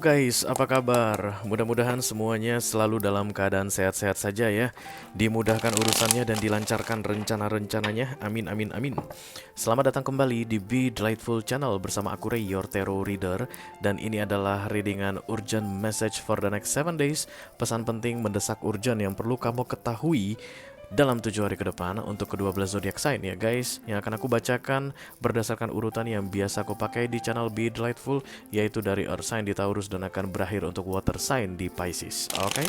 Guys, apa kabar? Mudah-mudahan semuanya selalu dalam keadaan sehat-sehat saja ya. Dimudahkan urusannya dan dilancarkan rencana-rencananya. Amin, amin, amin. Selamat datang kembali di Be Delightful Channel bersama aku Ray, your tarot reader. Dan ini adalah readingan urgent message for the next 7 days. Pesan penting mendesak urgent yang perlu kamu ketahui dalam 7 hari ke depan untuk ke-12 zodiak sign ya guys, yang akan aku bacakan berdasarkan urutan yang biasa aku pakai di channel Be Delightful, yaitu dari Earth sign di Taurus dan akan berakhir untuk Water sign di Pisces. Oke.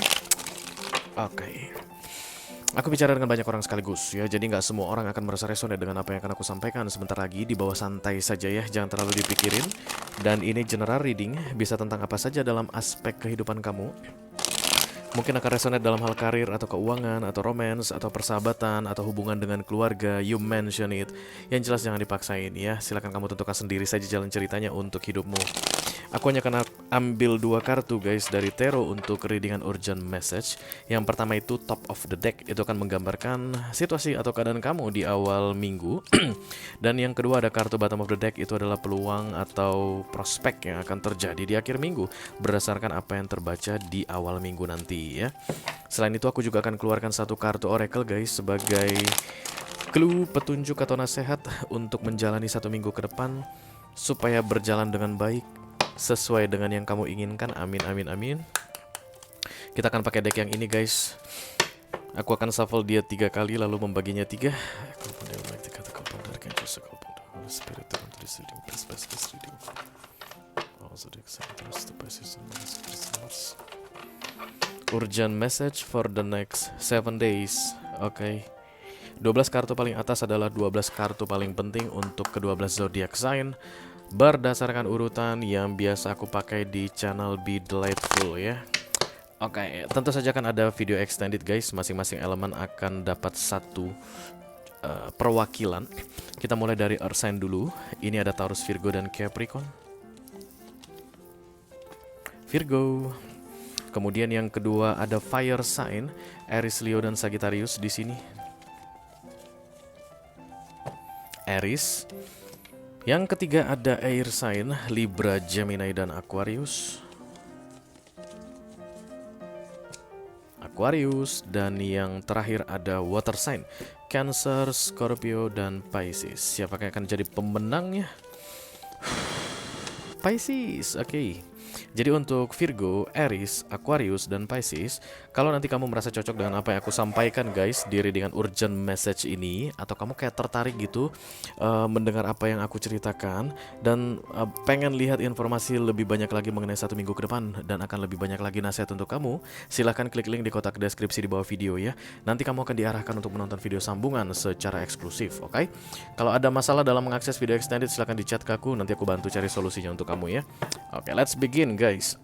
Aku bicara dengan banyak orang sekaligus ya, jadi nggak semua orang akan merasa resonate dengan apa yang akan aku sampaikan sebentar lagi. Di bawah santai saja ya, jangan terlalu dipikirin. Dan ini general reading, bisa tentang apa saja dalam aspek kehidupan kamu. Mungkin akan resonate dalam hal karir atau keuangan atau romance atau persahabatan atau hubungan dengan keluarga. You mention it. Yang jelas jangan dipaksain ya. Silakan kamu tentukan sendiri saja jalan ceritanya untuk hidupmu. Aku hanya akan ambil 2 kartu guys dari tarot untuk readingan urgent message. Yang pertama itu top of the deck, itu akan menggambarkan situasi atau keadaan kamu di awal minggu. Dan yang kedua ada kartu bottom of the deck, itu adalah peluang atau prospek yang akan terjadi di akhir minggu berdasarkan apa yang terbaca di awal minggu nanti ya. Selain itu aku juga akan keluarkan 1 kartu oracle guys sebagai clue, petunjuk atau nasihat untuk menjalani 1 minggu ke depan supaya berjalan dengan baik sesuai dengan yang kamu inginkan. Amin, amin, amin. Kita akan pakai deck yang ini guys. Aku akan shuffle dia 3 kali lalu membaginya 3. Urgent message for the next 7 days. Oke. 12 kartu paling atas adalah 12 kartu paling penting untuk ke-12 zodiac sign berdasarkan urutan yang biasa aku pakai di channel Be Delightful ya. Oke, tentu saja kan ada video extended guys. Masing-masing elemen akan dapat 1 perwakilan. Kita mulai dari Earth sign dulu. Ini ada Taurus, Virgo, dan Capricorn. Virgo. Kemudian yang kedua ada Fire sign, Aries, Leo, dan Sagittarius di sini. Aries. Yang ketiga ada Air sign, Libra, Gemini, dan Aquarius. Dan yang terakhir ada Water sign, Cancer, Scorpio, dan Pisces. Siapakah yang akan jadi pemenangnya? Pisces, oke. Jadi untuk Virgo, Aries, Aquarius, dan Pisces, kalau nanti kamu merasa cocok dengan apa yang aku sampaikan guys di readingan urgent message ini, atau kamu kayak tertarik gitu mendengar apa yang aku ceritakan dan pengen lihat informasi lebih banyak lagi mengenai 1 minggu ke depan dan akan lebih banyak lagi nasihat untuk kamu, silahkan klik link di kotak deskripsi di bawah video ya. Nanti kamu akan diarahkan untuk menonton video sambungan secara eksklusif, oke? Kalau ada masalah dalam mengakses video extended, silahkan di chat ke aku, nanti aku bantu cari solusinya untuk kamu ya. Oke, let's begin guys.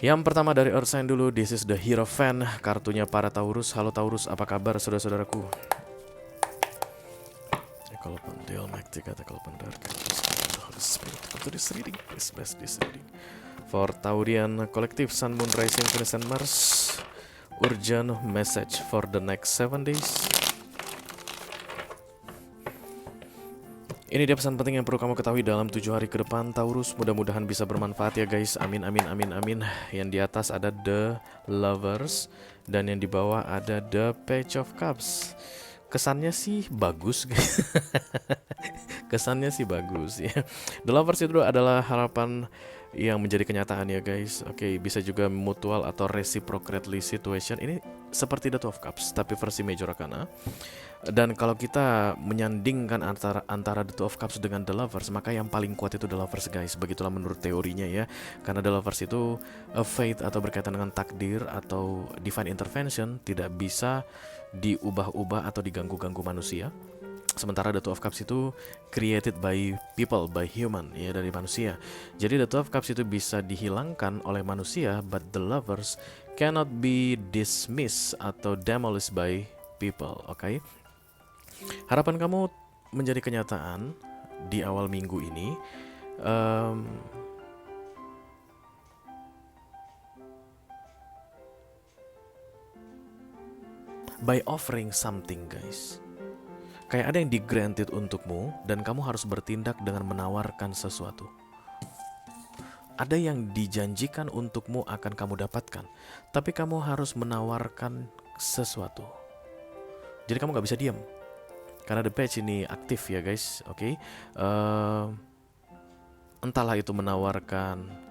Yang pertama dari Earth sign dulu, this is the Hierophant, kartunya para Taurus. Halo Taurus, apa kabar saudara-saudaraku? Kalau pandel magtika kalau pandar for Taurian Collective, Sun, Moon, Rising, Venus, and Mars. Urgent message for the next 7 days. Ini dia pesan penting yang perlu kamu ketahui dalam 7 hari ke depan Taurus. Mudah-mudahan bisa bermanfaat ya guys. Amin, amin, amin, amin. Yang di atas ada The Lovers dan yang di bawah ada The Page of Cups. Kesannya sih bagus guys. Kesannya sih bagus ya. The Lovers itu adalah harapan yang menjadi kenyataan ya guys. Oke, bisa juga mutual atau reciprocally situation. Ini seperti The Two of Cups tapi versi Major Arcana. Dan kalau kita menyandingkan antara The Two of Cups dengan The Lovers, maka yang paling kuat itu The Lovers guys. Begitulah menurut teorinya ya. Karena The Lovers itu a fate atau berkaitan dengan takdir atau divine intervention, tidak bisa diubah-ubah atau diganggu-ganggu manusia. Sementara The Two of Cups itu created by people, by human, ya, dari manusia. Jadi The Two of Cups itu bisa dihilangkan oleh manusia, but The Lovers cannot be dismissed atau demolished by people, oke? Harapan kamu menjadi kenyataan di awal minggu ini. By offering something guys. Kayak ada yang di-granted untukmu dan kamu harus bertindak dengan menawarkan sesuatu. Ada yang dijanjikan untukmu akan kamu dapatkan, tapi kamu harus menawarkan sesuatu. Jadi kamu nggak bisa diam. Karena the page ini aktif ya guys, oke? Entahlah itu menawarkan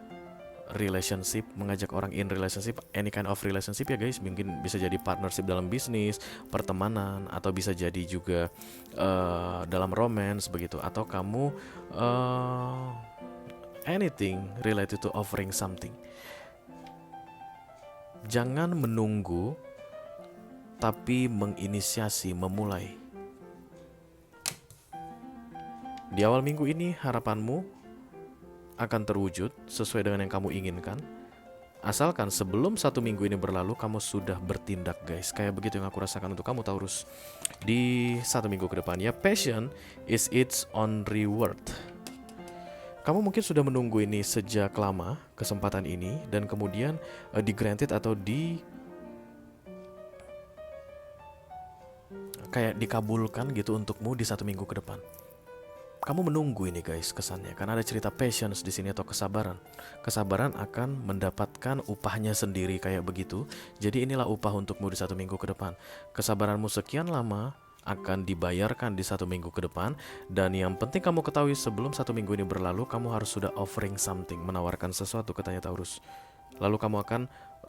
relationship, mengajak orang in relationship, any kind of relationship ya guys. Mungkin bisa jadi partnership dalam bisnis, pertemanan, atau bisa jadi juga dalam romance begitu. Atau kamu anything related to offering something. Jangan menunggu, tapi menginisiasi, memulai. Di awal minggu ini harapanmu akan terwujud sesuai dengan yang kamu inginkan. Asalkan sebelum 1 minggu ini berlalu kamu sudah bertindak guys. Kayak begitu yang aku rasakan untuk kamu Taurus di 1 minggu ke depan ya. Passion is its own reward. Kamu mungkin sudah menunggu ini sejak lama, kesempatan ini, dan kemudian di granted atau kayak dikabulkan gitu untukmu di 1 minggu ke depan. Kamu menunggu ini guys kesannya, karena ada cerita patience di sini atau kesabaran. Kesabaran akan mendapatkan upahnya sendiri kayak begitu. Jadi inilah upah untukmu di 1 minggu ke depan. Kesabaranmu sekian lama akan dibayarkan di 1 minggu ke depan. Dan yang penting kamu ketahui sebelum 1 minggu ini berlalu, kamu harus sudah offering something, menawarkan sesuatu katanya Taurus. Lalu kamu akan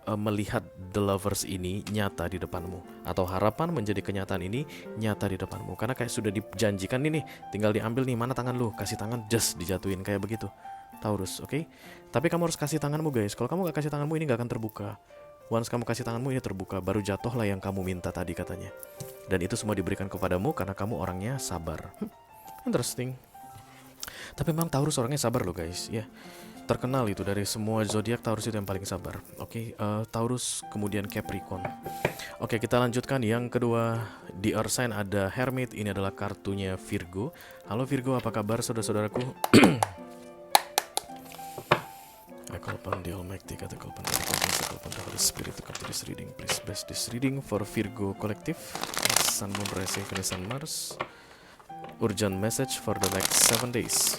melihat the lovers ini nyata di depanmu, atau harapan menjadi kenyataan ini nyata di depanmu. Karena kayak sudah dijanjikan ini nih, tinggal diambil nih, mana tangan lu, kasih tangan, just dijatuhin kayak begitu Taurus, oke? Tapi kamu harus kasih tanganmu guys. Kalau kamu gak kasih tanganmu ini gak akan terbuka. Once kamu kasih tanganmu ini terbuka, baru jatuhlah yang kamu minta tadi katanya. Dan itu semua diberikan kepadamu karena kamu orangnya sabar. Interesting. Tapi memang Taurus orangnya sabar loh guys, ya. Terkenal itu dari semua zodiak, Taurus itu yang paling sabar. Oke, Taurus kemudian Capricorn. Oke, kita lanjutkan yang kedua. Di Earth sign ada Hermit, ini adalah kartunya Virgo. Halo Virgo, apa kabar saudara-saudaraku? I call upon the Almighty, I call upon the Holy Spirit to come to this reading. Please bless this reading for Virgo Collective, Sun, Moon, Rising, Venus, and Mars. Urgent message for the next 7 days.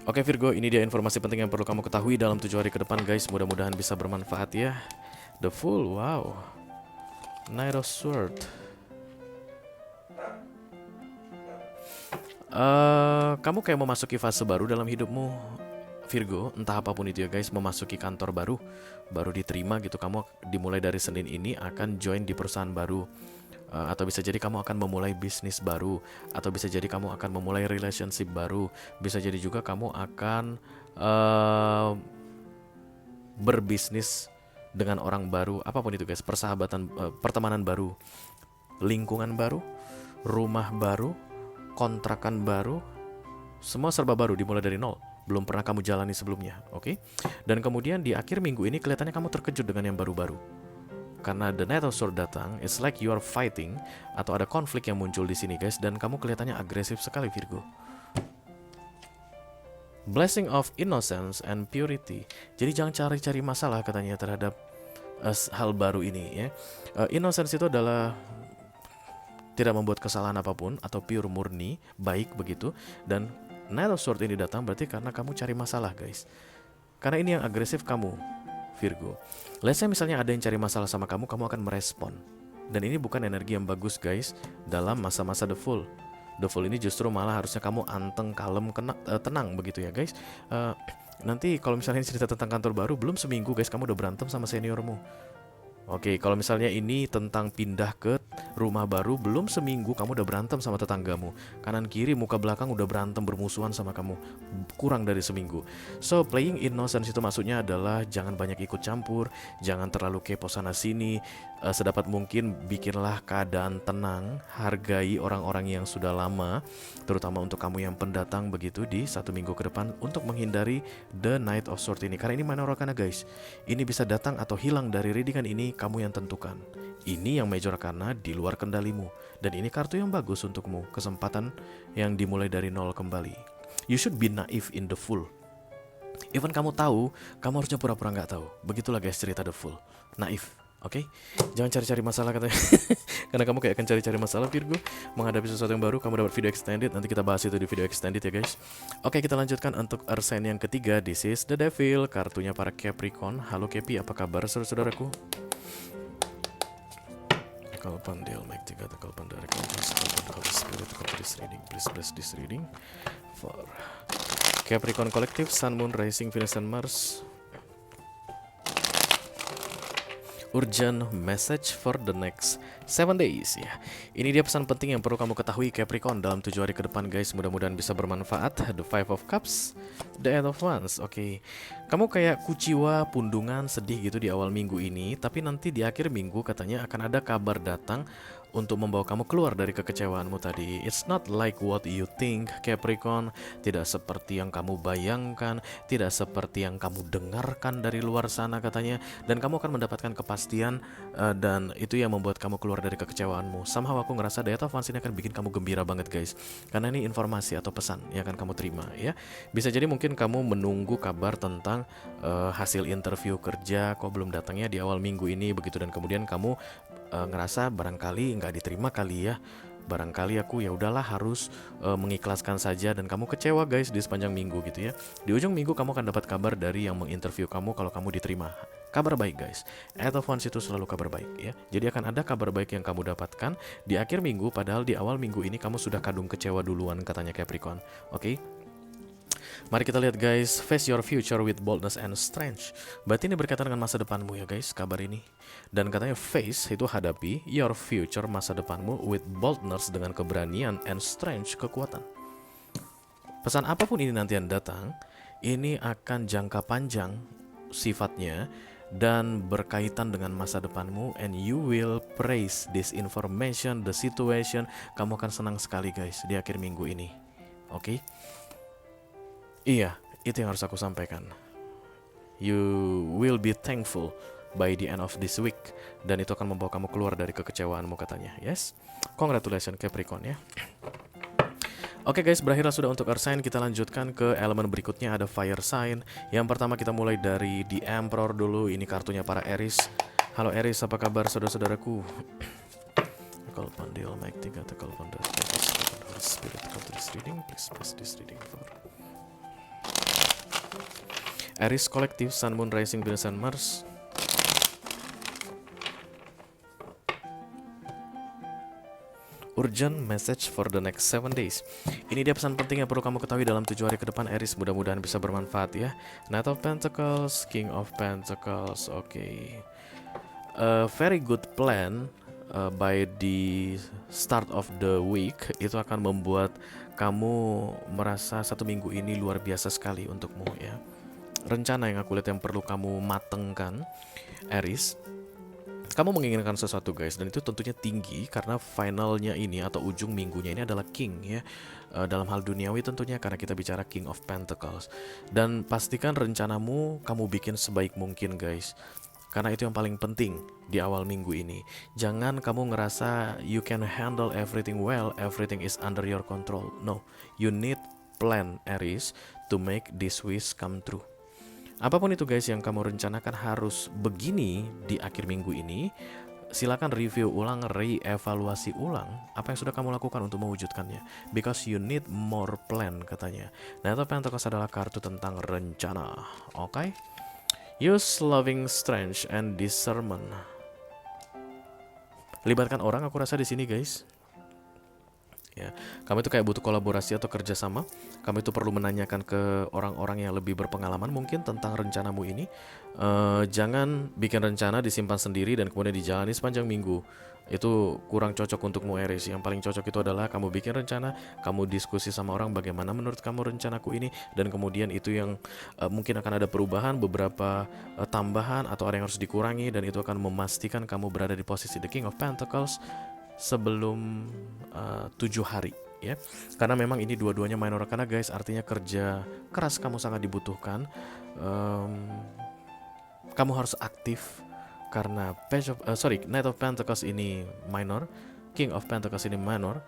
Oke Virgo, ini dia informasi penting yang perlu kamu ketahui dalam 7 hari ke depan guys. Mudah-mudahan bisa bermanfaat ya. The Fool, wow. Knight of Sword. Kamu kayak memasuki fase baru dalam hidupmu Virgo, entah apapun itu ya guys. Memasuki kantor baru, baru diterima gitu. Kamu dimulai dari Senin ini akan join di perusahaan baru. Atau bisa jadi kamu akan memulai bisnis baru, atau bisa jadi kamu akan memulai relationship baru. Bisa jadi juga kamu akan berbisnis dengan orang baru. Apapun itu guys, persahabatan, pertemanan baru, lingkungan baru, rumah baru, kontrakan baru, semua serba baru, dimulai dari nol, belum pernah kamu jalani sebelumnya, oke? Dan kemudian di akhir minggu ini kelihatannya kamu terkejut dengan yang baru-baru. Karena the Knight of Sword datang, it's like you are fighting, atau ada konflik yang muncul di sini guys, dan kamu kelihatannya agresif sekali Virgo. Blessing of innocence and purity. Jadi jangan cari-cari masalah katanya terhadap hal baru ini ya. Innocence itu adalah tidak membuat kesalahan apapun, atau pure, murni, baik begitu. Dan Knight of Sword ini datang berarti karena kamu cari masalah guys. Karena ini yang agresif kamu Virgo. Let's say misalnya ada yang cari masalah sama kamu, kamu akan merespon. Dan ini bukan energi yang bagus guys dalam masa-masa The Fool. The Fool ini justru malah harusnya kamu anteng, kalem, tenang begitu ya guys. Nanti kalau misalnya cerita tentang kantor baru, belum seminggu guys kamu udah berantem sama seniormu. Oke, kalau misalnya ini tentang pindah ke rumah baru, belum seminggu kamu udah berantem sama tetanggamu. Kanan kiri, muka belakang udah berantem, bermusuhan sama kamu. Kurang dari seminggu. So, playing innocence itu maksudnya adalah jangan banyak ikut campur, jangan terlalu kepo sana sini. Sedapat mungkin bikinlah keadaan tenang, hargai orang-orang yang sudah lama, terutama untuk kamu yang pendatang begitu di 1 minggu ke depan, untuk menghindari the Knight of Sword ini. Karena ini minor arcana guys. Ini bisa datang atau hilang dari readingan ini, kamu yang tentukan. Ini yang major arcana di luar kendalimu. Dan ini kartu yang bagus untukmu, kesempatan yang dimulai dari nol kembali. You should be naive in The Fool. Even kamu tahu, kamu harusnya pura-pura gak tahu. Begitulah guys cerita The Fool. Naif. Oke, jangan cari-cari masalah katanya. Karena kamu kayak akan cari-cari masalah Virgo menghadapi sesuatu yang baru. Kamu dapat video extended. Nanti kita bahas itu di video extended ya guys. Oke, kita lanjutkan untuk earth sign yang ketiga. This is the Devil. Kartunya para Capricorn. Halo Capi, apa kabar saudara-saudaraku? Tekal pandil, make 3 tekal pandari, tekal Holy Spirit, tekal this reading. Please bless this reading for Capricorn Collective, Sun, Moon, Rising, Venus, and Mars. Urgent message for the next 7 days ya. Ini dia pesan penting yang perlu kamu ketahui Capricorn dalam 7 hari ke depan guys. Mudah-mudahan bisa bermanfaat. The Five of Cups, the Eight of Wands. Oke. Kamu kayak kuciwa, pundungan, sedih gitu di awal minggu ini, tapi nanti di akhir minggu katanya akan ada kabar datang untuk membawa kamu keluar dari kekecewaanmu tadi. It's not like what you think, Capricorn. Tidak seperti yang kamu bayangkan, tidak seperti yang kamu dengarkan dari luar sana katanya. Dan kamu akan mendapatkan kepastian dan itu yang membuat kamu keluar dari kekecewaanmu. Somehow aku ngerasa The Eight of Wands ini akan bikin kamu gembira banget guys. Karena ini informasi atau pesan yang akan kamu terima ya. Bisa jadi mungkin kamu menunggu kabar tentang hasil interview kerja kok belum datangnya di awal minggu ini begitu, dan kemudian kamu ngerasa barangkali nggak diterima kali ya, barangkali aku ya udahlah harus mengikhlaskan saja, dan kamu kecewa guys di sepanjang minggu gitu ya. Di ujung minggu kamu akan dapat kabar dari yang menginterview kamu kalau kamu diterima. Kabar baik guys. Eight of Wands itu selalu kabar baik ya. Jadi akan ada kabar baik yang kamu dapatkan di akhir minggu, padahal di awal minggu ini kamu sudah kadung kecewa duluan katanya Capricorn. Oke. Mari kita lihat guys, face your future with boldness and strength. Berarti ini berkaitan dengan masa depanmu ya guys, kabar ini. Dan katanya face itu hadapi your future, masa depanmu, with boldness, dengan keberanian, and strength, kekuatan. Pesan apapun ini nanti yang datang, ini akan jangka panjang sifatnya dan berkaitan dengan masa depanmu, and you will praise this information, the situation. Kamu akan senang sekali guys di akhir minggu ini. Oke? Iya, itu yang harus aku sampaikan. You will be thankful by the end of this week, dan itu akan membawa kamu keluar dari kekecewaanmu katanya. Yes, congratulations Capricorn ya. Oke guys, berakhirlah sudah untuk earth sign. Kita lanjutkan ke elemen berikutnya, ada fire sign. Yang pertama kita mulai dari The Emperor dulu. Ini kartunya para Aries. Halo Aries, apa kabar saudara-saudaraku? Tekal pandil, mic 3, tekal pandil, spirit, tekal this reading, please press this reading for Aries Collective, Sun, Moon, Rising, Venus, and Mars. Urgent message for the next 7 days. Ini dia pesan penting yang perlu kamu ketahui dalam 7 hari ke depan Aries. Mudah-mudahan bisa bermanfaat ya. Knight of Pentacles, King of Pentacles. Oke. A very good plan by the start of the week itu akan membuat kamu merasa 1 minggu ini luar biasa sekali untukmu ya. Rencana yang aku lihat yang perlu kamu matengkan Aries, kamu menginginkan sesuatu guys, dan itu tentunya tinggi karena finalnya ini atau ujung minggunya ini adalah King ya, dalam hal duniawi tentunya, karena kita bicara King of Pentacles. Dan pastikan rencanamu kamu bikin sebaik mungkin guys, karena itu yang paling penting di awal minggu ini. Jangan kamu ngerasa you can handle everything well, everything is under your control. No, you need plan Aries to make this wish come true. Apapun itu guys yang kamu rencanakan harus begini di akhir minggu ini. Silakan review ulang, reevaluasi ulang apa yang sudah kamu lakukan untuk mewujudkannya. Because you need more plan katanya. Nah, itu Pentacles adalah kartu tentang rencana. Oke? Use loving strength and discernment. Libatkan orang, aku rasa di sini guys. Ya, kamu itu kayak butuh kolaborasi atau kerjasama. Kamu itu perlu menanyakan ke orang-orang yang lebih berpengalaman mungkin tentang rencanamu ini. Jangan bikin rencana disimpan sendiri dan kemudian dijalani sepanjang minggu. Itu kurang cocok untukmu Aries. Yang paling cocok itu adalah kamu bikin rencana, kamu diskusi sama orang bagaimana menurut kamu rencanaku ini, dan kemudian itu yang mungkin akan ada perubahan, beberapa tambahan atau ada yang harus dikurangi, dan itu akan memastikan kamu berada di posisi The King of Pentacles sebelum 7 hari ya. Karena memang ini dua-duanya minor arcana guys, artinya kerja keras kamu sangat dibutuhkan. Kamu harus aktif karena Knight of Pentacles ini minor, King of Pentacles ini minor.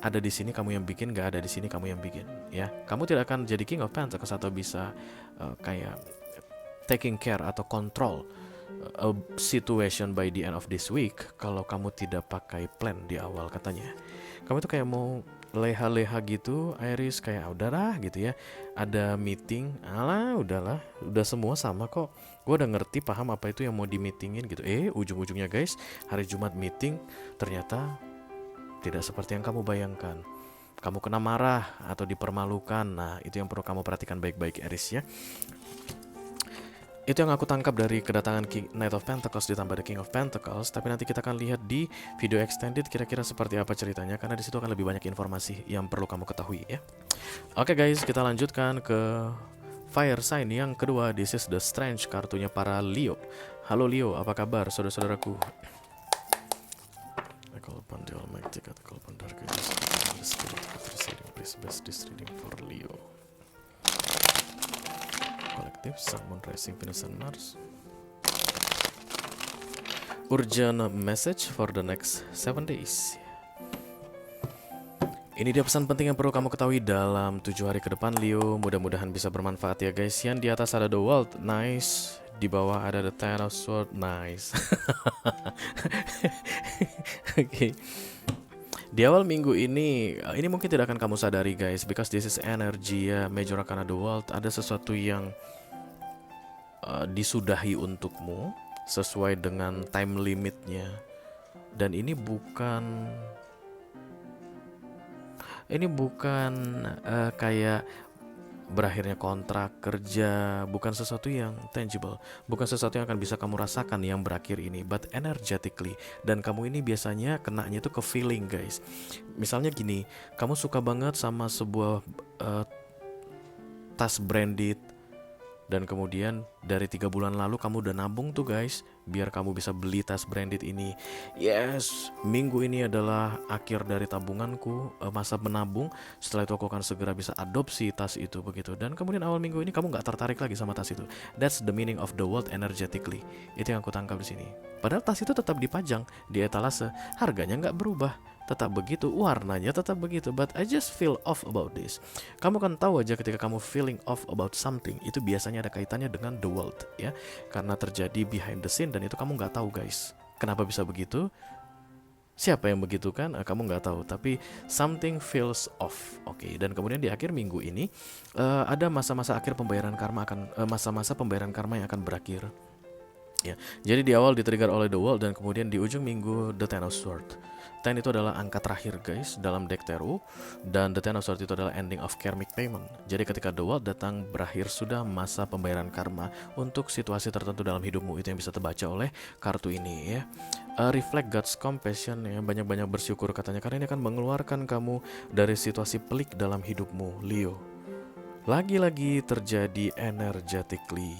Ada di sini kamu yang bikin, gak ada di sini kamu yang bikin ya. Kamu tidak akan jadi King of Pentacles atau bisa kayak taking care atau control a situation by the end of this week kalau kamu tidak pakai plan di awal katanya. Kamu tuh kayak mau leha-leha gitu, Iris, kayak udahlah gitu ya. Ada meeting, alah udahlah, udah semua sama kok. Gue udah ngerti paham apa itu yang mau di meetingin gitu. Ujung-ujungnya guys, hari Jumat meeting ternyata tidak seperti yang kamu bayangkan. Kamu kena marah atau dipermalukan. Nah, itu yang perlu kamu perhatikan baik-baik, Aries ya. Itu yang aku tangkap dari kedatangan Knight of Pentacles ditambah The King of Pentacles. Tapi nanti kita akan lihat di video extended kira-kira seperti apa ceritanya, karena di situ akan lebih banyak informasi yang perlu kamu ketahui ya. Oke guys, kita lanjutkan ke fire sign yang kedua. This is the Strange, kartunya para Leo. Halo Leo, apa kabar saudara-saudaraku? I call upon the Almighty God, I call upon Dark Ages, the Spirit of this reading, please bless this reading for Leo. Collective, Sun, Moon, Rising, Venus, and Mars. Urgent message for the next 7 days. Ini dia pesan penting yang perlu kamu ketahui dalam 7 hari ke depan, Leo. Mudah-mudahan bisa bermanfaat ya guys. Yang di atas ada The World, nice. Di bawah ada The Ten of Swords, nice. Oke. Di awal minggu ini mungkin tidak akan kamu sadari guys, because this is energy ya, Major Arcana The World. Ada sesuatu yang disudahi untukmu sesuai dengan time limitnya. Dan ini bukan kayak berakhirnya kontrak kerja, bukan sesuatu yang tangible, bukan sesuatu yang akan bisa kamu rasakan yang berakhir ini, but energetically. Dan kamu ini biasanya kenanya itu ke feeling guys. Misalnya gini, kamu suka banget sama sebuah tas branded, dan kemudian dari 3 bulan lalu kamu udah nabung tuh guys, biar kamu bisa beli tas branded ini. Yes, minggu ini adalah akhir dari tabunganku, masa menabung. Setelah itu aku akan segera bisa adopsi tas itu begitu. Dan kemudian awal minggu ini kamu gak tertarik lagi sama tas itu. That's the meaning of the world energetically. Itu yang aku tangkap di sini. Padahal tas itu tetap dipajang di etalase, harganya gak berubah, tetap begitu, warnanya tetap begitu, but I just feel off about this. Kamu kan tahu aja ketika kamu feeling off about something, itu biasanya ada kaitannya dengan the world ya, karena terjadi behind the scene, dan itu kamu nggak tahu guys. Kenapa bisa begitu? Siapa yang begitu kan? Kamu nggak tahu, tapi something feels off. Oke, dan kemudian di akhir minggu ini ada masa-masa akhir pembayaran karma masa-masa pembayaran karma yang akan berakhir. Ya, jadi di awal di-trigger oleh The World, dan kemudian di ujung minggu The Ten of Swords. 10 itu adalah angka terakhir guys dalam deck tarot, dan The Ten of Swords itu adalah ending of karmic payment. Jadi ketika The World datang, berakhir sudah masa pembayaran karma untuk situasi tertentu dalam hidupmu. Itu yang bisa terbaca oleh kartu ini ya. Reflect God's compassion ya, banyak-banyak bersyukur katanya, karena ini akan mengeluarkan kamu dari situasi pelik dalam hidupmu, Leo. Lagi-lagi terjadi energetically.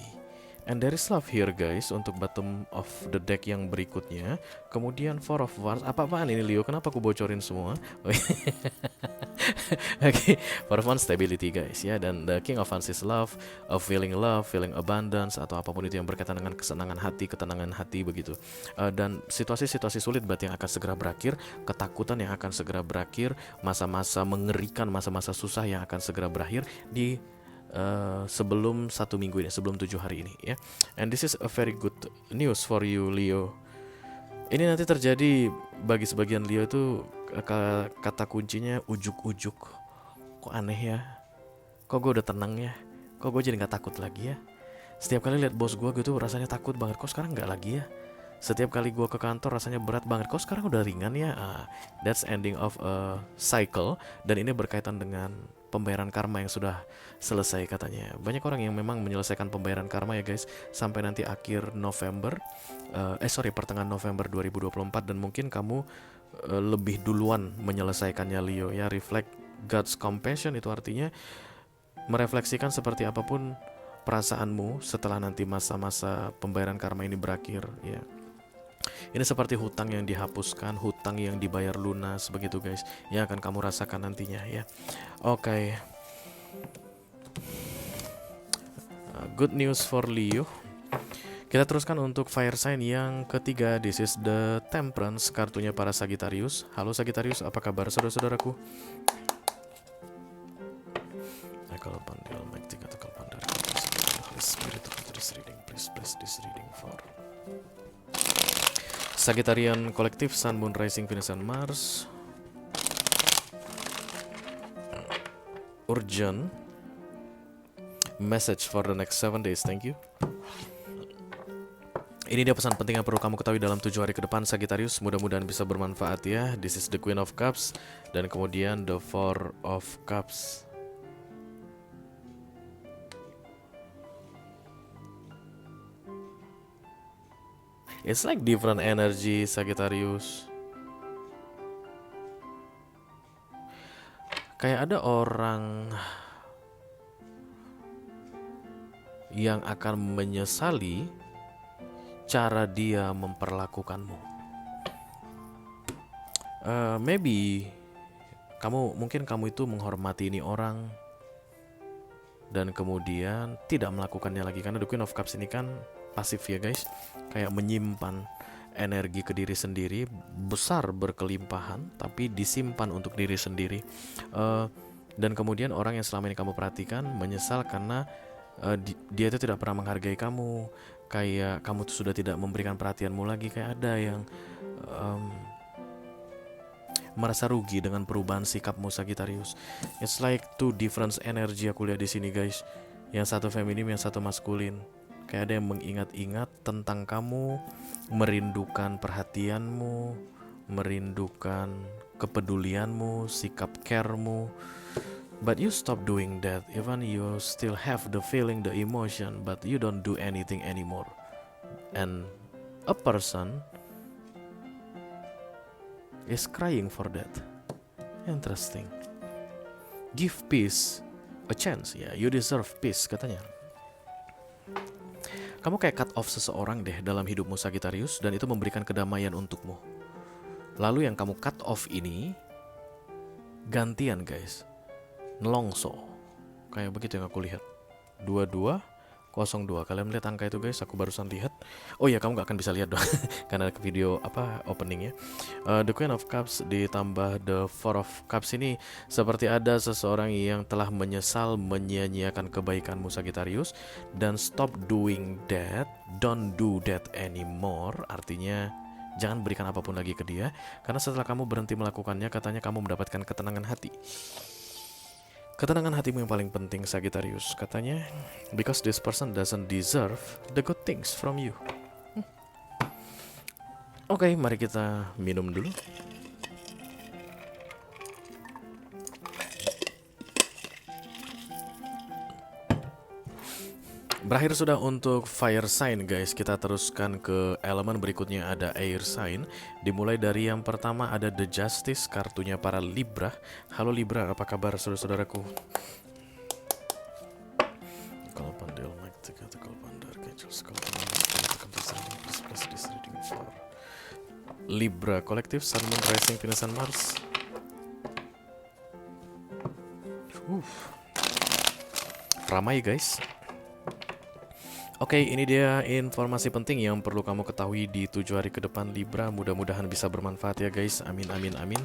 And there is love here guys untuk bottom of the deck yang berikutnya. Kemudian Four of Wands. Apa-apaan ini Leo? Kenapa aku bocorin semua? Oke, Four of Wands stability guys ya. Dan the King of Wands is love, feeling abundance, atau apapun itu yang berkaitan dengan kesenangan hati, ketenangan hati begitu. Dan situasi-situasi sulit berarti yang akan segera berakhir, ketakutan yang akan segera berakhir, masa-masa mengerikan, masa-masa susah yang akan segera berakhir di sebelum 1 minggu ini, sebelum 7 hari ini ya. And this is a very good news for you Leo. Ini nanti terjadi bagi sebagian Leo itu kata kuncinya ujuk-ujuk. Kok aneh ya? Kok gue udah tenang ya? Kok gue jadi gak takut lagi ya? Setiap kali lihat bos gue gitu rasanya takut banget. Kok sekarang gak lagi ya? Setiap kali gue ke kantor rasanya berat banget. Kok sekarang udah ringan ya? That's ending of a cycle. Dan ini berkaitan dengan pembayaran karma yang sudah selesai katanya. Banyak orang yang memang menyelesaikan pembayaran karma ya guys, sampai nanti akhir November, pertengahan November 2024. Dan mungkin kamu lebih duluan menyelesaikannya Leo ya. Reflect God's compassion itu artinya merefleksikan seperti apapun perasaanmu setelah nanti masa-masa pembayaran karma ini berakhir ya. Ini seperti hutang yang dihapuskan, hutang yang dibayar lunas begitu guys, yang akan kamu rasakan nantinya ya. Oke. Good news for Leo. Kita teruskan untuk fire sign yang ketiga. This is the Temperance, kartunya para Sagittarius. Halo Sagittarius, apa kabar saudara-saudaraku? I call upon the Almighty God, I call upon the Holy Spirit of this reading, please bless this reading for Sagittarian Collective, Sun, Moon, Rising, Venus, and Mars. Urgent message for the next 7 days, thank you. Ini dia pesan penting yang perlu kamu ketahui dalam 7 hari ke depan, Sagittarius. Mudah-mudahan bisa bermanfaat ya. This is the Queen of Cups dan kemudian the Four of Cups. It's like different energy, Sagittarius. Kayak ada orang yang akan menyesali cara dia memperlakukanmu. Maybe mungkin kamu itu menghormati ini orang dan kemudian tidak melakukannya lagi, karena the Queen of Cups ini kan pasif ya guys, kayak menyimpan energi ke diri sendiri, besar berkelimpahan tapi disimpan untuk diri sendiri. Dan kemudian orang yang selama ini kamu perhatikan menyesal karena dia itu tidak pernah menghargai kamu, kayak kamu tuh sudah tidak memberikan perhatianmu lagi, kayak ada yang merasa rugi dengan perubahan sikapmu, Sagittarius. It's like two different energy aku lihat di sini guys. Yang satu feminim, yang satu maskulin. Kayak ada yang mengingat-ingat tentang kamu, merindukan perhatianmu, merindukan kepedulianmu, sikap care-mu. But you stop doing that, even you still have the feeling, the emotion, but you don't do anything anymore. And a person is crying for that. Interesting. Give peace a chance, ya. You deserve peace, katanya. Kamu kayak cut off seseorang deh dalam hidupmu, Sagittarius, dan itu memberikan kedamaian untukmu. Lalu yang kamu cut off ini gantian guys, nelongso. Kayak begitu yang aku lihat. 2202. Kalian melihat angka itu guys, aku barusan lihat. Oh ya, kamu gak akan bisa lihat dong karena video openingnya. The Queen of Cups ditambah the Four of Cups ini seperti ada seseorang yang telah menyesal menyia-nyiakan kebaikanmu, Sagittarius. Dan stop doing that, don't do that anymore. Artinya jangan berikan apapun lagi ke dia, karena setelah kamu berhenti melakukannya, katanya kamu mendapatkan ketenangan hati. Ketenangan hatimu yang paling penting, Sagittarius, katanya, because this person doesn't deserve the good things from you. Oke, mari kita minum dulu. Berakhir sudah untuk fire sign guys. Kita teruskan ke elemen berikutnya, ada air sign. Dimulai dari yang pertama ada The Justice, kartunya para Libra. Halo Libra, apa kabar saudara-saudaraku? Kalau pandel mic tiga tekal pandar kecil sekali. Libra kolektif, Sun, Moon, Rising, Venus, and Mars. Ramai guys. Oke, ini dia informasi penting yang perlu kamu ketahui di 7 hari ke depan Libra. Mudah-mudahan bisa bermanfaat ya guys. Amin, amin, amin.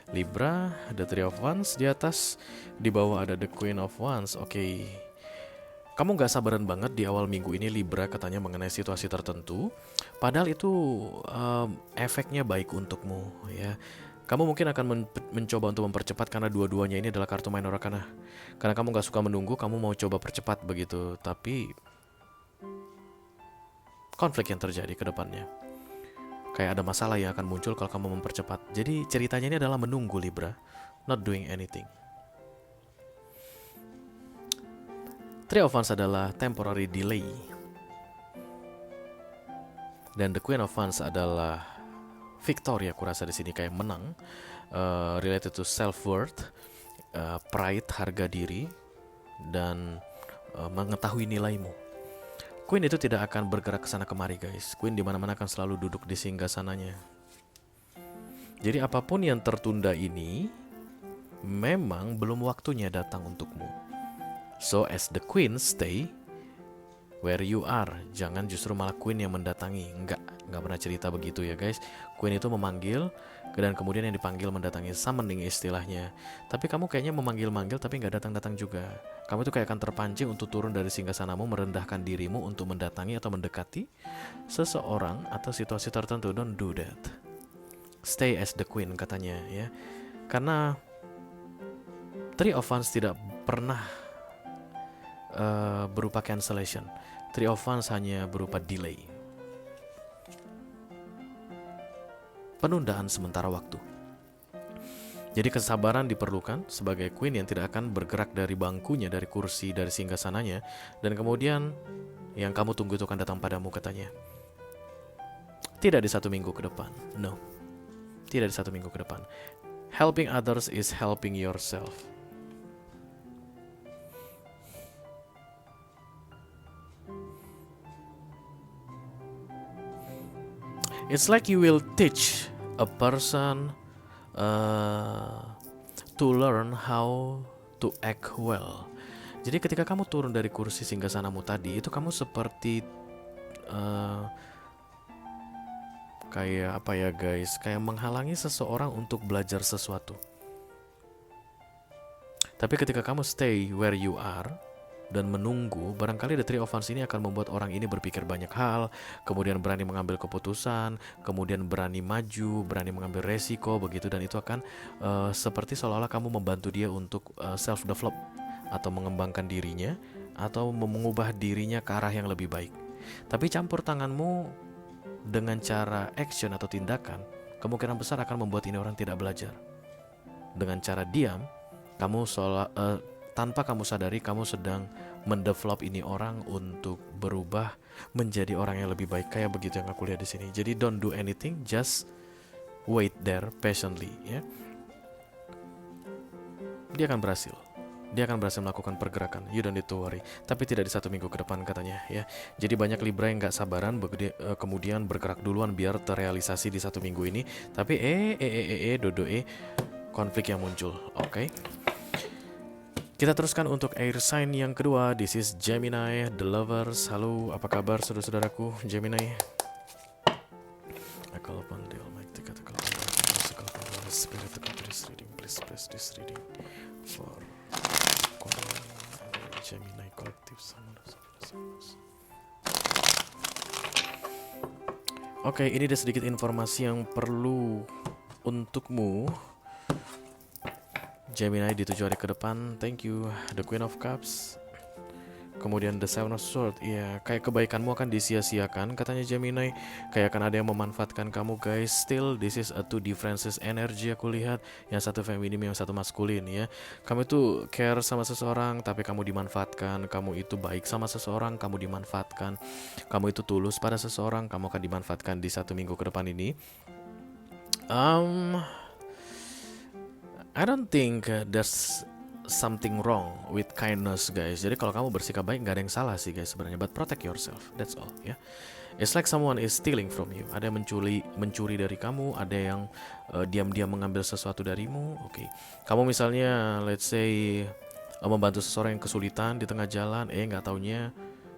Libra, ada Three of Wands di atas. Di bawah ada the Queen of Wands. Oke. Kamu gak sabaran banget di awal minggu ini Libra, katanya mengenai situasi tertentu. Padahal itu efeknya baik untukmu ya. Kamu mungkin akan mencoba untuk mempercepat karena dua-duanya ini adalah kartu minor arcana. Karena kamu gak suka menunggu, kamu mau coba percepat begitu. Tapi konflik yang terjadi ke depannya, kayak ada masalah yang akan muncul kalau kamu mempercepat. Jadi ceritanya ini adalah menunggu Libra, not doing anything. Three of Wands adalah temporary delay, dan the Queen of Wands adalah victory. Aku rasa di sini kayak menang, related to self worth, pride, harga diri, dan mengetahui nilaimu. Queen itu tidak akan bergerak ke sana kemari guys. Queen di mana-mana akan selalu duduk di singgasananya. Jadi apapun yang tertunda ini memang belum waktunya datang untukmu. So as the Queen, stay where you are. Jangan justru malah Queen yang mendatangi. Enggak pernah cerita begitu ya guys. Queen itu memanggil, dan kemudian yang dipanggil mendatangi, summoning istilahnya. Tapi kamu kayaknya memanggil-manggil tapi nggak datang-datang juga. Kamu itu kayak akan terpancing untuk turun dari singgasanamu, merendahkan dirimu untuk mendatangi atau mendekati seseorang atau situasi tertentu. Don't do that. Stay as the queen katanya ya. Karena Three of Wands tidak pernah berupa cancellation. Three of Wands hanya berupa delay, penundaan sementara waktu. Jadi kesabaran diperlukan sebagai queen yang tidak akan bergerak dari bangkunya, dari kursi, dari singgasananya. Dan kemudian yang kamu tunggu itu akan datang padamu katanya. Tidak di 1 minggu ke depan. No. Tidak di 1 minggu ke depan. Helping others is helping yourself. It's like you will teach a person to learn how to act well. Jadi ketika kamu turun dari kursi singgasanamu tadi, itu kamu seperti kayak apa ya guys, kayak menghalangi seseorang untuk belajar sesuatu. Tapi ketika kamu stay where you are dan menunggu, barangkali the Three of Wands ini akan membuat orang ini berpikir banyak hal, kemudian berani mengambil keputusan, kemudian berani maju, berani mengambil resiko begitu, dan itu akan seperti seolah-olah kamu membantu dia untuk self-develop atau mengembangkan dirinya atau mengubah dirinya ke arah yang lebih baik. Tapi campur tanganmu dengan cara action atau tindakan, kemungkinan besar akan membuat ini orang tidak belajar. Dengan cara diam, kamu tanpa kamu sadari, kamu sedang mendevelop ini orang untuk berubah menjadi orang yang lebih baik. Kayak begitu yang aku lihat di sini. Jadi don't do anything, just wait there patiently ya. Dia akan berhasil. Dia akan berhasil melakukan pergerakan. You don't need to worry. Tapi tidak di 1 minggu ke depan katanya ya. Jadi banyak Libra yang gak sabaran kemudian bergerak duluan biar terrealisasi di 1 minggu ini. Tapi konflik yang muncul. Oke. Kita teruskan untuk air sign yang kedua. This is Gemini, the lovers. Halo, apa kabar saudara-saudaraku Gemini? I call upon the Almighty, I call upon the Holy Spirit to come to this reading. Please press this reading for Gemini Collective. Oke, ini ada sedikit informasi yang perlu untukmu Gemini di 7 hari ke depan. Thank you. The Queen of Cups, kemudian the Seven of Swords. Ya, kayak kebaikanmu akan disia-siakan katanya Gemini. Kayak akan ada yang memanfaatkan kamu guys. Still this is a two differences energy aku lihat. Yang satu feminim, yang satu maskulin ya. Kamu itu care sama seseorang tapi kamu dimanfaatkan. Kamu itu baik sama seseorang, kamu dimanfaatkan. Kamu itu tulus pada seseorang, kamu akan dimanfaatkan di 1 minggu ke depan ini. I don't think there's something wrong with kindness guys. Jadi kalau kamu bersikap baik nggak ada yang salah sih guys sebenarnya. But protect yourself, that's all ya. It's like someone is stealing from you. Ada yang mencuri dari kamu, ada yang diam-diam mengambil sesuatu darimu. Oke. Kamu misalnya let's say membantu seseorang yang kesulitan di tengah jalan, nggak taunya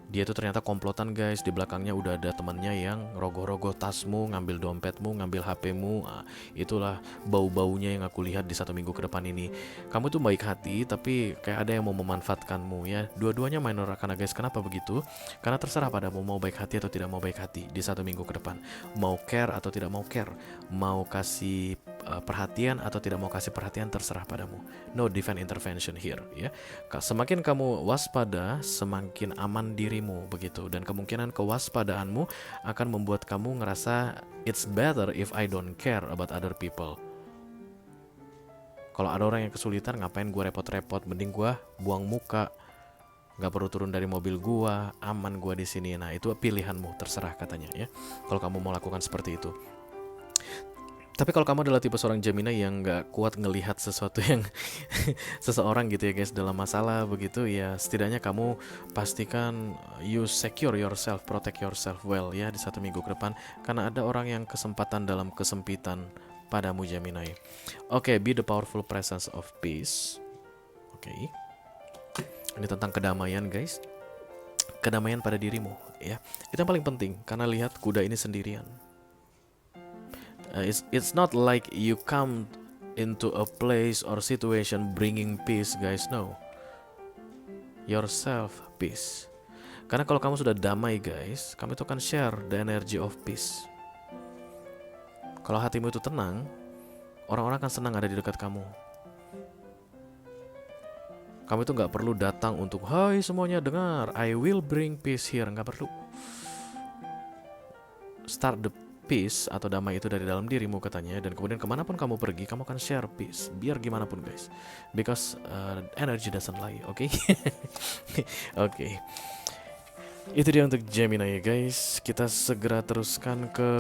dia itu ternyata komplotan guys. Di belakangnya udah ada temannya yang rogoh-rogoh tasmu, ngambil dompetmu, ngambil HPmu. Itulah bau-baunya yang aku lihat di 1 minggu ke depan ini. Kamu tuh baik hati tapi kayak ada yang mau memanfaatkanmu ya. Dua-duanya minor arcana guys. Kenapa begitu? Karena terserah padamu mau baik hati atau tidak mau baik hati di 1 minggu ke depan. Mau care atau tidak mau care, mau kasih perhatian atau tidak mau kasih perhatian, terserah padamu. No divine intervention here ya. Semakin kamu waspada, semakin aman dirimu begitu, dan kemungkinan kewaspadaanmu akan membuat kamu ngerasa it's better if I don't care about other people. Kalau ada orang yang kesulitan, ngapain gue repot-repot, mending gue buang muka, nggak perlu turun dari mobil gue, aman gue di sini. Nah itu pilihanmu, terserah katanya ya. Kalau kamu mau lakukan seperti itu. Tapi kalau kamu adalah tipe seorang Gemini yang gak kuat ngelihat sesuatu yang seseorang gitu ya guys dalam masalah begitu ya, setidaknya kamu pastikan you secure yourself, protect yourself well ya di 1 minggu ke depan. Karena ada orang yang kesempatan dalam kesempitan padamu Gemini. Oke, be the powerful presence of peace. Oke. Ini tentang kedamaian guys. Kedamaian pada dirimu ya. Itu yang paling penting karena lihat kuda ini sendirian. It's not like you come into a place or situation bringing peace, guys. No, yourself peace. Karena kalau kamu sudah damai, guys, kamu itu akan share the energy of peace. Kalau hatimu itu tenang, orang-orang akan senang ada di dekat kamu. Kamu itu nggak perlu datang untuk, hai semuanya dengar, I will bring peace here. Nggak perlu. Start the peace atau damai itu dari dalam dirimu katanya. Dan kemudian kemanapun kamu pergi, kamu akan share peace. Biar gimana pun guys. Because energy doesn't lie, oke? Oke. Itu dia untuk Gemini ya guys. Kita segera teruskan ke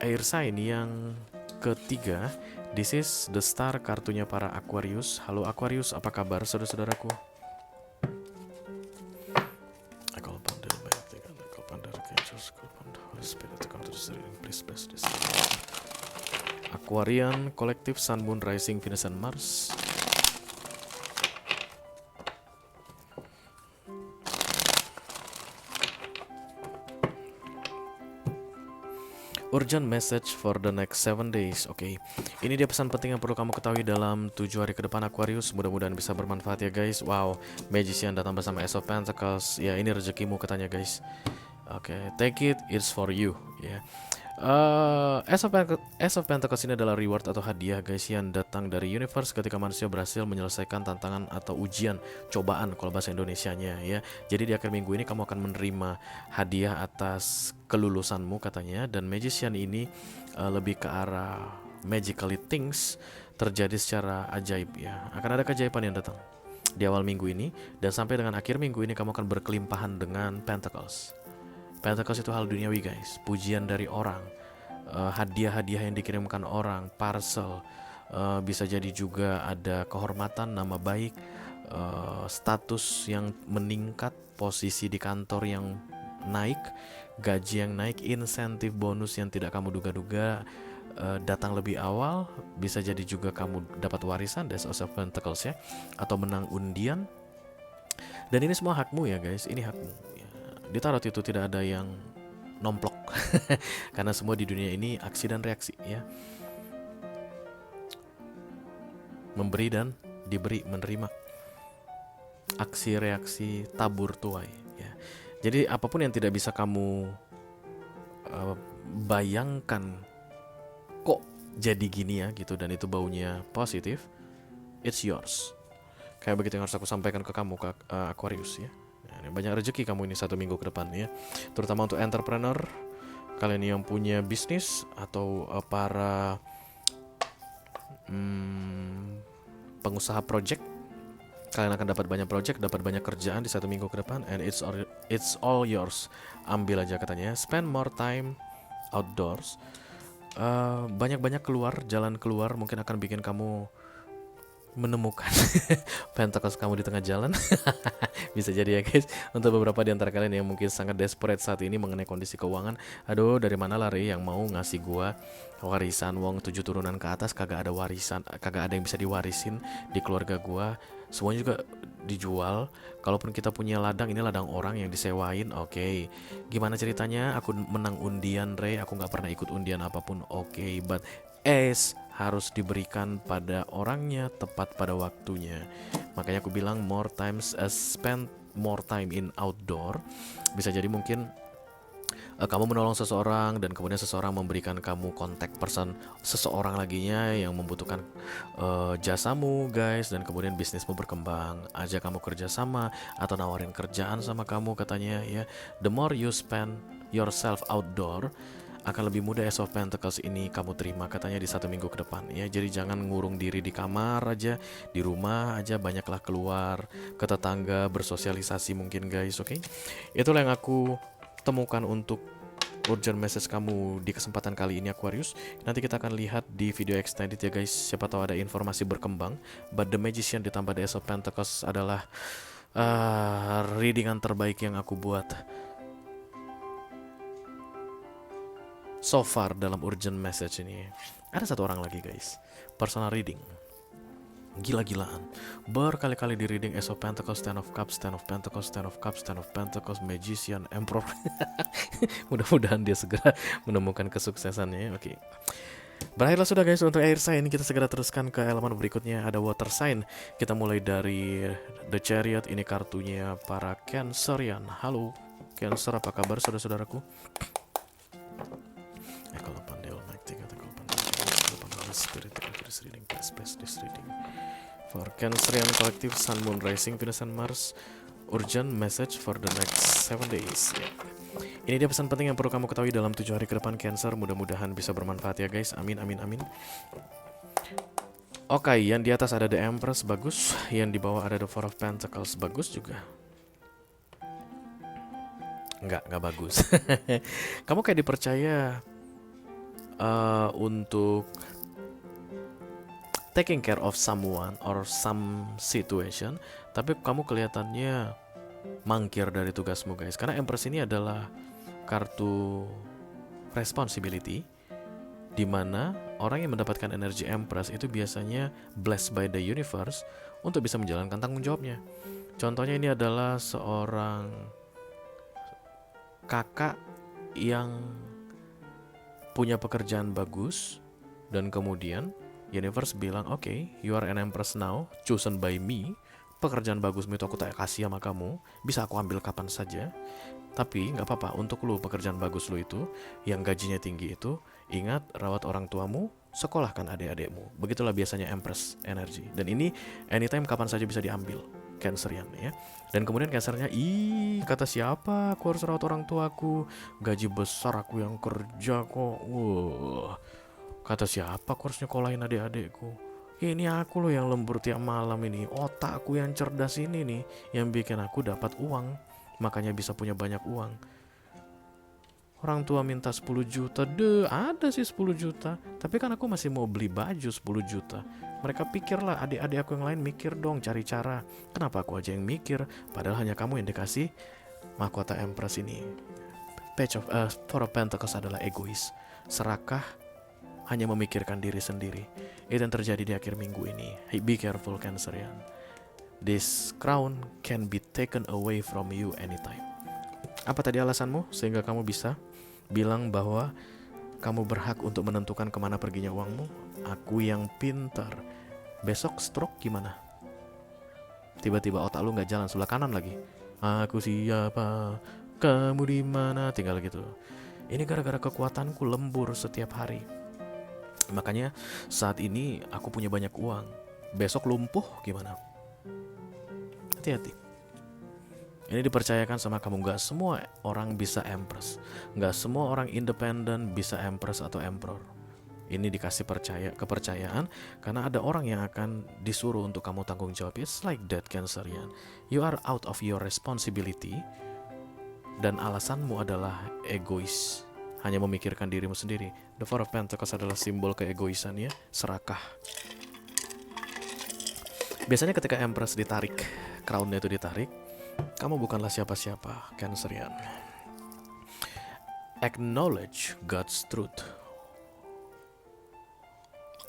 air sign yang ketiga. This is the star, kartunya para Aquarius. Halo Aquarius, apa kabar saudara-saudaraku? Aquarian, kolektif Sun, Moon, Rising, Venus, and Mars. Urgent message for the next 7 days. Oke, ini dia pesan penting yang perlu kamu ketahui dalam 7 hari ke depan Aquarius. Mudah-mudahan bisa bermanfaat ya guys. Wow, Magician datang bersama Ace of Pentacles. Ya, ini rezekimu katanya guys. Oke, take it, it's for you. Ya. Ace of Pentacles ini adalah reward atau hadiah guys yang datang dari universe ketika manusia berhasil menyelesaikan tantangan atau ujian, cobaan kalau bahasa Indonesianya ya. Jadi di akhir minggu ini kamu akan menerima hadiah atas kelulusanmu katanya. Dan Magician ini lebih ke arah magically things terjadi secara ajaib ya. Akan ada keajaiban yang datang di awal minggu ini, dan sampai dengan akhir minggu ini kamu akan berkelimpahan dengan Pentacles. Pentacles itu hal duniawi guys, pujian dari orang, hadiah-hadiah yang dikirimkan orang, parcel, bisa jadi juga ada kehormatan, nama baik, status yang meningkat, posisi di kantor yang naik, gaji yang naik, insentif bonus yang tidak kamu duga-duga datang lebih awal, bisa jadi juga kamu dapat warisan, that's also Pentacles ya, atau menang undian. Dan ini semua hakmu ya guys, ini hakmu. Di tarot itu tidak ada yang nomplok karena semua di dunia ini aksi dan reaksi ya, memberi dan diberi, menerima, aksi reaksi tabur tuai ya. Jadi apapun yang tidak bisa kamu bayangkan kok jadi gini ya gitu, dan itu baunya positif, it's yours. Kayak begitu yang harus aku sampaikan ke kamu Aquarius ya. Banyak rezeki kamu ini 1 minggu ke depan ya. Terutama untuk entrepreneur, kalian yang punya bisnis, atau para pengusaha project, kalian akan dapat banyak project, dapat banyak kerjaan di 1 minggu ke depan. And it's all yours. Ambil aja katanya. Spend more time outdoors. Banyak-banyak keluar, jalan keluar mungkin akan bikin kamu menemukan Pentacles kamu di tengah jalan. Bisa jadi ya guys. Untuk beberapa di antara kalian yang mungkin sangat desperate saat ini mengenai kondisi keuangan, aduh dari mana lari yang mau ngasih gua warisan, wong 7 turunan ke atas kagak ada warisan, kagak ada yang bisa diwarisin di keluarga gua, semuanya juga dijual. Kalaupun kita punya ladang, ini ladang orang yang disewain. Oke, gimana ceritanya? Aku menang undian Ray, aku nggak pernah ikut undian apapun. Oke, but harus diberikan pada orangnya tepat pada waktunya. Makanya aku bilang spend more time in outdoor. Bisa jadi mungkin kamu menolong seseorang dan kemudian seseorang memberikan kamu kontak person seseorang laginya yang membutuhkan jasamu guys, dan kemudian bisnismu berkembang. Ajak kamu kerja sama atau nawarin kerjaan sama kamu katanya ya. The more you spend yourself outdoor, akan lebih mudah Ace of Pentacles ini kamu terima katanya di 1 minggu ke depan ya. Jadi jangan ngurung diri di kamar aja, di rumah aja, banyaklah keluar ke tetangga, bersosialisasi mungkin guys. Oke, itulah yang aku temukan untuk urgent message kamu di kesempatan kali ini Aquarius. Nanti kita akan lihat di video extended ya guys, siapa tahu ada informasi berkembang. But the Magician ditambah the Ace of Pentacles adalah readingan terbaik yang aku buat so far dalam urgent message ini. Ada 1 orang lagi guys, personal reading. Gila-gilaan. Berkali-kali di reading Ace of Pentacles, Ten of Cups, Ten of Pentacles, Ten of Cups, Ten of Pentacles, Magician, Emperor. Mudah-mudahan dia segera menemukan kesuksesannya. Oke. Berakhirlah sudah guys untuk air sign. Kita segera teruskan ke elemen berikutnya. Ada water sign. Kita mulai dari The Chariot. Ini kartunya para Cancerian. Halo Cancer, apa kabar saudara-saudaraku? Kalau pandai Almighty, kata kalau pandai Spirit, this reading, please this reading. For Cancerian Collective, Sun, Moon, Rising, Venus, and Mars. Urgent message for the next 7 days. Ini dia pesan penting yang perlu kamu ketahui dalam 7 hari ke depan Cancer. Mudah-mudahan bisa bermanfaat ya guys. Amin, amin, amin. Oke, yang di atas ada The Empress, bagus. Yang di bawah ada The Four of Pentacles, bagus juga. Enggak bagus. Kamu kayak dipercaya untuk taking care of someone or some situation, tapi kamu kelihatannya mangkir dari tugasmu guys. Karena Empress ini adalah kartu responsibility, di mana orang yang mendapatkan energi Empress itu biasanya blessed by the universe untuk bisa menjalankan tanggung jawabnya. Contohnya ini adalah seorang kakak yang punya pekerjaan bagus, dan kemudian universe bilang, "Oke, you are an empress now, chosen by me. Pekerjaan bagusmu itu aku tak kasih sama kamu, bisa aku ambil kapan saja. Tapi nggak apa-apa, untuk lu pekerjaan bagus lu itu, yang gajinya tinggi itu, ingat rawat orang tuamu, sekolahkan adik-adikmu." Begitulah biasanya empress energy. Dan ini anytime kapan saja bisa diambil Cancerian ya. Dan kemudian Cancernya, ih kata siapa aku harus rawat orang tuaku, gaji besar aku yang kerja kok. Kata siapa aku harus nyekolahin adik-adikku. Ini aku loh yang lembur tiap malam ini. Otakku yang cerdas ini nih yang bikin aku dapat uang. Makanya bisa punya banyak uang. Orang tua minta 10 juta. Ada sih 10 juta. Tapi kan aku masih mau beli baju 10 juta. Mereka pikirlah, adik-adik aku yang lain mikir dong, cari cara. Kenapa aku aja yang mikir? Padahal hanya kamu yang dikasih mahkota Empress ini. Four of Pentacles adalah egois, serakah, hanya memikirkan diri sendiri. Itu yang terjadi di akhir minggu ini. Be careful Cancerian. This crown can be taken away from you anytime. Apa tadi alasanmu sehingga kamu bisa bilang bahwa kamu berhak untuk menentukan kemana perginya uangmu? Aku yang pintar. Besok stroke gimana? Tiba-tiba otak lu gak jalan sebelah kanan lagi. Aku siapa? Kamu di mana? Tinggal gitu. Ini gara-gara kekuatanku lembur setiap hari. Makanya saat ini aku punya banyak uang. Besok lumpuh gimana? Hati-hati. Ini dipercayakan sama kamu. Gak semua orang bisa Empress. Gak semua orang independen bisa Empress atau Emperor. Ini dikasih kepercayaan karena ada orang yang akan disuruh untuk kamu tanggung jawab. It's like that Cancerian. You are out of your responsibility. Dan alasanmu adalah egois, hanya memikirkan dirimu sendiri. The Four of Pentacles adalah simbol keegoisannya, serakah. Biasanya ketika Empress ditarik, crownnya itu ditarik, kamu bukanlah siapa-siapa Cancerian. Acknowledge God's truth.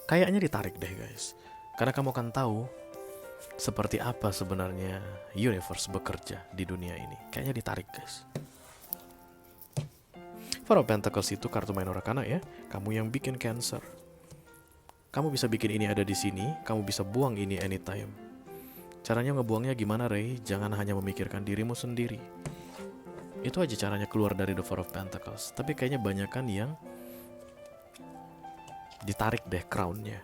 Kayaknya ditarik deh guys, karena kamu akan tahu seperti apa sebenarnya universe bekerja di dunia ini. Kayaknya ditarik guys. Four of Pentacles itu kartu minor arcana ya. Kamu yang bikin Cancer. Kamu bisa bikin ini ada di sini, kamu bisa buang ini anytime. Caranya ngebuangnya gimana Ray? Jangan hanya memikirkan dirimu sendiri. Itu aja caranya keluar dari The Four of Pentacles. Tapi kayaknya banyak kan yang ditarik deh crownnya.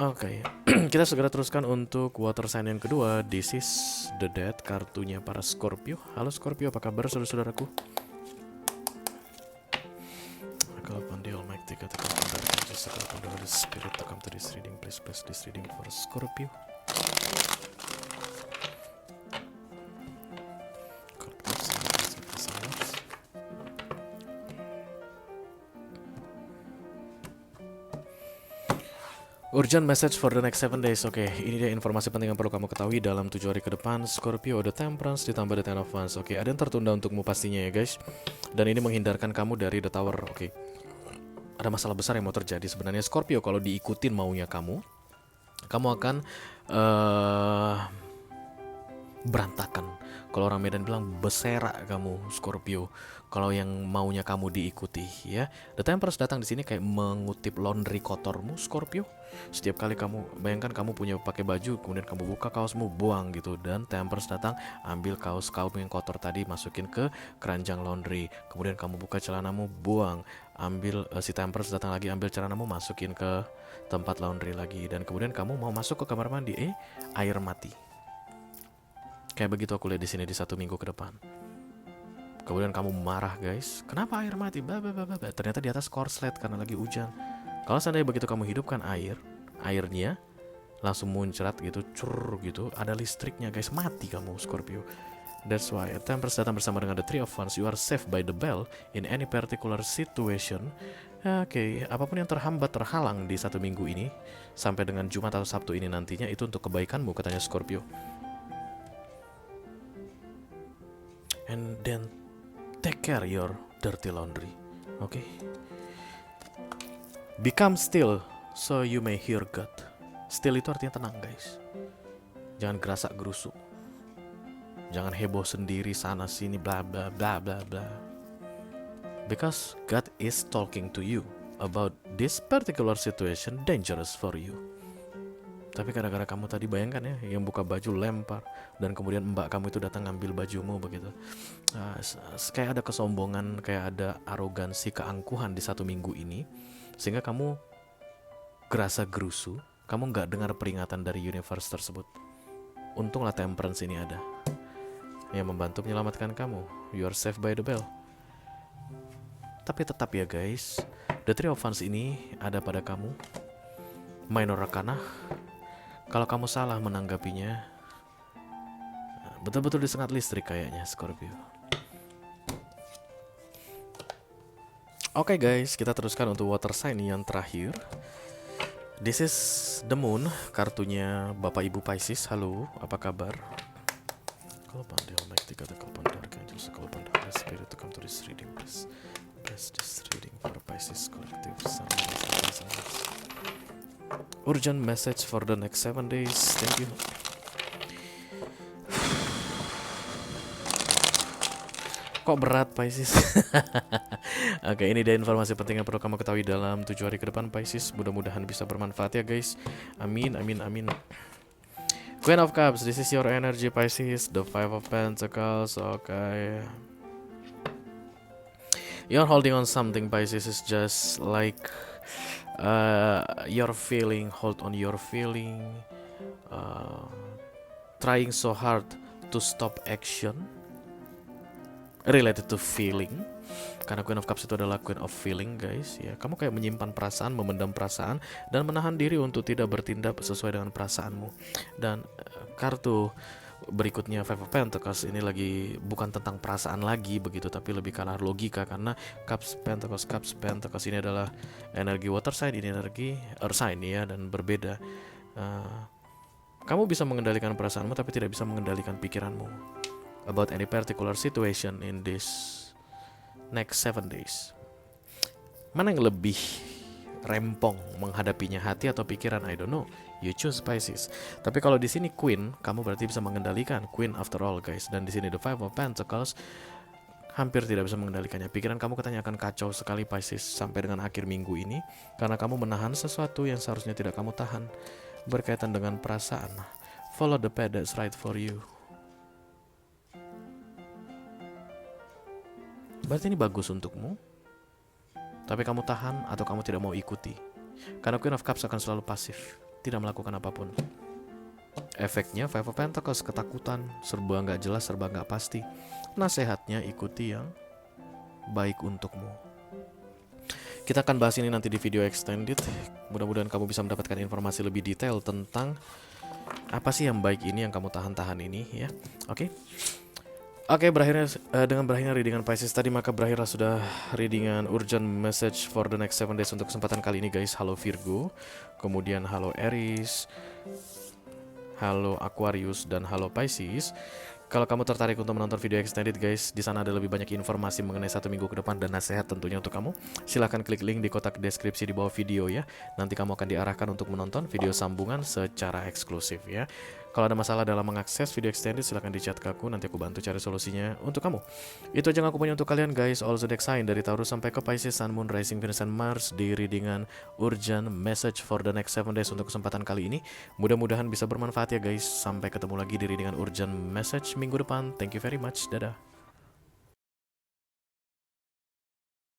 Oke, kita segera teruskan untuk water sign yang kedua. This is the Death, kartunya para Scorpio. Halo Scorpio, apa kabar saudara-saudaraku? Kalau pandai Almighty katakan pada Spirit to come to this reading, please this reading for Scorpio. Urgent message for the next 7 days. Oke, ini dia informasi penting yang perlu kamu ketahui dalam 7 hari ke depan. Scorpio, The Temperance ditambah The Ten of Wands. Oke, ada yang tertunda untukmu pastinya ya guys. Dan ini menghindarkan kamu dari The Tower. Oke. ada masalah besar yang mau terjadi sebenarnya Scorpio. Kalau diikutin maunya kamu akan berantakan. Kalau orang Medan bilang beserak kamu Scorpio. Kalau yang maunya kamu diikuti ya. The Temperance datang di sini kayak mengutip laundry kotormu Scorpio. Setiap kali kamu bayangkan kamu punya pakai baju, kemudian kamu buka kaosmu, buang gitu, dan Temperance datang ambil kaos kamu yang kotor tadi masukin ke keranjang laundry. Kemudian kamu buka celanamu, buang, ambil si Temperance datang lagi ambil celanamu masukin ke tempat laundry lagi, dan kemudian kamu mau masuk ke kamar mandi, air mati. Kayak begitu aku lihat di sini di 1 minggu ke depan. Kemudian kamu marah guys, kenapa air mati? Ternyata di atas korslet karena lagi hujan. Kalau seandainya begitu kamu hidupkan airnya langsung muncrat gitu, cur gitu, ada listriknya guys, mati kamu Scorpio. That's why Temperance datang bersama dengan the Three of Wands. You are saved by the bell in any particular situation. Oke, apapun yang terhalang di 1 minggu ini sampai dengan Jumat atau Sabtu ini nantinya itu untuk kebaikanmu, katanya Scorpio. And then take care your dirty laundry. Okay? Become still so you may hear God. Still itu artinya tenang guys. Jangan gerasak gerusuk. Jangan heboh sendiri sana sini bla bla bla bla bla. Because God is talking to you about this particular situation dangerous for you. Tapi gara-gara kamu tadi bayangkan ya, yang buka baju lempar, dan kemudian mbak kamu itu datang ngambil bajumu begitu. Kayak ada kesombongan, kayak ada arogansi, keangkuhan di 1 minggu ini, sehingga kamu gerasa gerusu, kamu nggak dengar peringatan dari universe tersebut. Untunglah Temperance ini ada, yang membantu menyelamatkan kamu. You are saved by the bell. Tapi tetap ya guys, the Three of Wands ini ada pada kamu. Minor Arcana. Kalau kamu salah menanggapinya, betul-betul disengat listrik kayaknya Scorpio. Oke guys, kita teruskan untuk water sign yang terakhir. This is the moon, kartunya Bapak Ibu Pisces. Halo, apa kabar? Call upon the Almighty God, call upon the Archangels, call upon the Holy Spirit to come to this reading, please. Bless this reading for Pisces collective. Urgent message for the next 7 days. Thank you. Kok berat Pisces? Oke, ini dia informasi penting yang perlu kamu ketahui dalam 7 hari ke depan Pisces. Mudah-mudahan bisa bermanfaat ya guys. Amin, amin, amin. Queen of Cups, this is your energy Pisces. The Five of Pentacles, okay. You're holding on something Pisces, is just like your feeling, hold on your feeling, trying so hard to stop action related to feeling, karena Queen of Cups itu adalah Queen of Feeling guys ya. Kamu kayak menyimpan perasaan, memendam perasaan, dan menahan diri untuk tidak bertindak sesuai dengan perasaanmu. Dan kartu berikutnya Five of Pentacles ini lagi bukan tentang perasaan lagi begitu, tapi lebih ke arah logika, karena Cups Pentacles ini adalah energi water sign, ini energi earth sign ya, dan berbeda. Kamu bisa mengendalikan perasaanmu tapi tidak bisa mengendalikan pikiranmu about any particular situation in this next 7 days. Mana yang lebih rempong menghadapinya, hati atau pikiran? I don't know. You choose Pisces. Tapi kalau di sini Queen, kamu berarti bisa mengendalikan. Queen after all guys. Dan di sini the Five of Pentacles, hampir tidak bisa mengendalikannya. Pikiran kamu katanya akan kacau sekali Pisces sampai dengan akhir minggu ini, karena kamu menahan sesuatu yang seharusnya tidak kamu tahan, berkaitan dengan perasaan. Follow the path that's right for you. Berarti ini bagus untukmu, tapi kamu tahan atau kamu tidak mau ikuti. Karena Queen of Cups akan selalu pasif, tidak melakukan apapun. Efeknya Five of Pentacles, ketakutan, serba nggak jelas, serba nggak pasti. Nasehatnya ikuti yang baik untukmu. Kita akan bahas ini nanti di video extended. Mudah-mudahan kamu bisa mendapatkan informasi lebih detail tentang apa sih yang baik ini, yang kamu tahan-tahan ini ya. Oke, dengan berakhirnya readingan Pisces tadi, maka berakhirlah sudah readingan urgent message for the next 7 days untuk kesempatan kali ini guys. Halo Virgo, kemudian halo Aries, halo Aquarius, dan halo Pisces. Kalau kamu tertarik untuk menonton video extended guys, di sana ada lebih banyak informasi mengenai 1 minggu ke depan dan nasihat tentunya untuk kamu. Silahkan klik link di kotak deskripsi di bawah video ya. Nanti kamu akan diarahkan untuk menonton video sambungan secara eksklusif ya. Kalau ada masalah dalam mengakses video extended, silahkan di chat ke aku, nanti aku bantu cari solusinya untuk kamu. Itu aja yang aku punya untuk kalian guys. All zodiac sign dari Taurus sampai ke Pisces, Sun, Moon, Rising, Venus, and Mars di readingan urgent message for the next 7 days untuk kesempatan kali ini. Mudah-mudahan bisa bermanfaat ya guys. Sampai ketemu lagi di readingan urgent message minggu depan. Thank you very much. Dadah.